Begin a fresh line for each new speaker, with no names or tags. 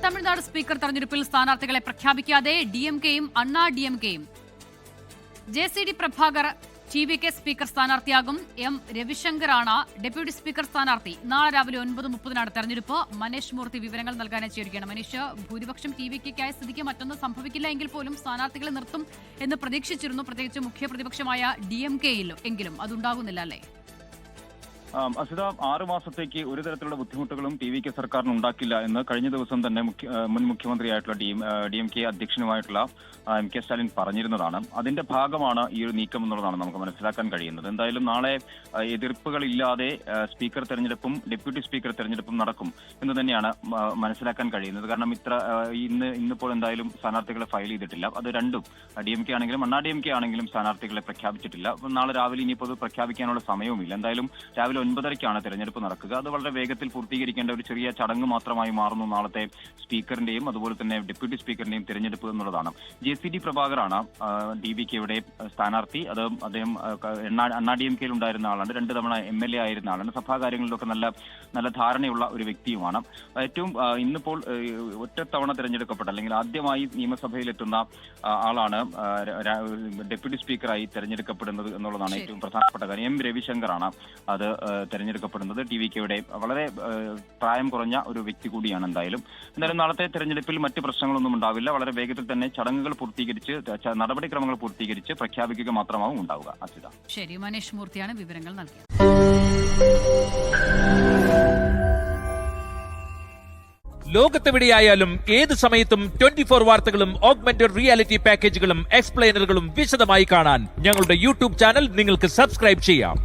Tamil Nadu speaker തെരഞ്ഞെടുപ്പിൽ സ്ഥാനാർത്ഥികളെ പ്രഖ്യാപിക്കാതെ DMK-യും അണ്ണാ DMK-യും JCD പ്രഭാകർ TVK സ്പീക്കർ സ്ഥാനാർത്ഥിയാകും. M രവിശങ്കറാണ് ഡെപ്യൂട്ടി സ്പീക്കർ സ്ഥാനാർത്ഥി. നാളെ രാവിലെ 9:30 തെരഞ്ഞെടുപ്പ്. മനേഷ് മൂർത്തി വിവരങ്ങൾ നൽകാനായി ചേരുകയാണ്. മനീഷ്, ഭൂരിപക്ഷം TVK-ക്കായ സ്ഥിതിക്ക് മറ്റൊന്നും സംഭവിക്കില്ല എങ്കിൽ പോലും സ്ഥാനാർത്ഥികളെ നിർത്തും എന്ന് പ്രതീക്ഷിച്ചിരുന്നു, പ്രത്യേകിച്ച് മുഖ്യ പ്രതിപക്ഷമായ DMK-യിൽ. എങ്കിലും അതുണ്ടാകുന്നില്ല അല്ലേ?
അസിത, 6 മാസത്തേക്ക് ഒരു തരത്തിലുള്ള ബുദ്ധിമുട്ടുകളും TVK സർക്കാരിന് ഉണ്ടാക്കില്ല എന്ന് കഴിഞ്ഞ ദിവസം തന്നെ മുൻ മുഖ്യമന്ത്രിയായിട്ടുള്ള DMK അധ്യക്ഷനുമായിട്ടുള്ള MK സ്റ്റാലിൻ പറഞ്ഞിരുന്നതാണ്. അതിന്റെ ഭാഗമാണ് ഈ ഒരു നീക്കം എന്നുള്ളതാണ് നമുക്ക് മനസ്സിലാക്കാൻ കഴിയുന്നത്. എന്തായാലും നാളെ എതിർപ്പുകളില്ലാതെ സ്പീക്കർ തെരഞ്ഞെടുപ്പും ഡെപ്യൂട്ടി സ്പീക്കർ തെരഞ്ഞെടുപ്പും നടക്കും എന്ന് തന്നെയാണ് മനസ്സിലാക്കാൻ കഴിയുന്നത്. കാരണം ഇന്നിപ്പോൾ എന്തായാലും സ്ഥാനാർത്ഥികളെ ഫയൽ ചെയ്തിട്ടില്ല. അത് രണ്ടും DMK ആണെങ്കിലും അണ്ണാ DMK ആണെങ്കിലും സ്ഥാനാർത്ഥികളെ പ്രഖ്യാപിച്ചിട്ടില്ല. നാളെ രാവിലെ ഇനിയിപ്പോൾ അത് പ്രഖ്യാപിക്കാനുള്ള സമയവുമില്ല. എന്തായാലും രാവിലെ 9:30-ക്കാണ് തെരഞ്ഞെടുപ്പ് നടക്കുക. അത് വളരെ വേഗത്തിൽ പൂർത്തീകരിക്കേണ്ട ഒരു ചെറിയ ചടങ്ങ് മാത്രമായി മാറുന്നു നാളത്തെ സ്പീക്കറിന്റെയും അതുപോലെ തന്നെ ഡെപ്യൂട്ടി സ്പീക്കറിന്റെയും തെരഞ്ഞെടുപ്പ് എന്നുള്ളതാണ്. JCD പ്രഭാകറാണ് DVK-യുടെ സ്ഥാനാർത്ഥി. അദ്ദേഹം അണ്ണാ DMK-യിൽ ഉണ്ടായിരുന്ന ആളാണ്. 2 തവണ MLA ആയിരുന്ന ആളാണ്. സഭാകാര്യങ്ങളിലൊക്കെ നല്ല ധാരണയുള്ള ഒരു വ്യക്തിയുമാണ്. ഏറ്റവും ഇന്നിപ്പോൾ ഒറ്റത്തവണ തെരഞ്ഞെടുക്കപ്പെട്ട അല്ലെങ്കിൽ ആദ്യമായി നിയമസഭയിലെത്തുന്ന ആളാണ് ഡെപ്യൂട്ടി സ്പീക്കറായി തെരഞ്ഞെടുക്കപ്പെടുന്നത് എന്നുള്ളതാണ് ഏറ്റവും പ്രധാനപ്പെട്ട കാര്യം. M രവിശങ്കറാണ് അത് തെരഞ്ഞെടുക്കപ്പെടുന്നത്. TVK-യുടെ വളരെ പ്രായം കുറഞ്ഞ ഒരു വ്യക്തി കൂടിയാണ്. എന്തായാലും നാളത്തെ തെരഞ്ഞെടുപ്പിൽ മറ്റ് പ്രശ്നങ്ങളൊന്നും ഉണ്ടാവില്ല. വളരെ വേഗത്തിൽ തന്നെ ചടങ്ങുകൾ പൂർത്തീകരിച്ച് നടപടിക്രമങ്ങൾ പൂർത്തീകരിച്ച് പ്രഖ്യാപിക്കുക മാത്രമാവും ഉണ്ടാവുക. അസിത,
ശരി. മനീഷ് മൂർത്തിയാണ് വിവരങ്ങൾ നൽകിയത്.
ലോകത്തെവിടെയായാലും ഏത് സമയത്തും 24 വാർത്തകളും ഓഗ്മെന്റഡ് റിയാലിറ്റി പാക്കേജുകളും എക്സ്പ്ലെയിനറുകളും വിശദമായി കാണാൻ ഞങ്ങളുടെ YouTube ചാനൽ നിങ്ങൾക്ക് സബ്സ്ക്രൈബ് ചെയ്യാം.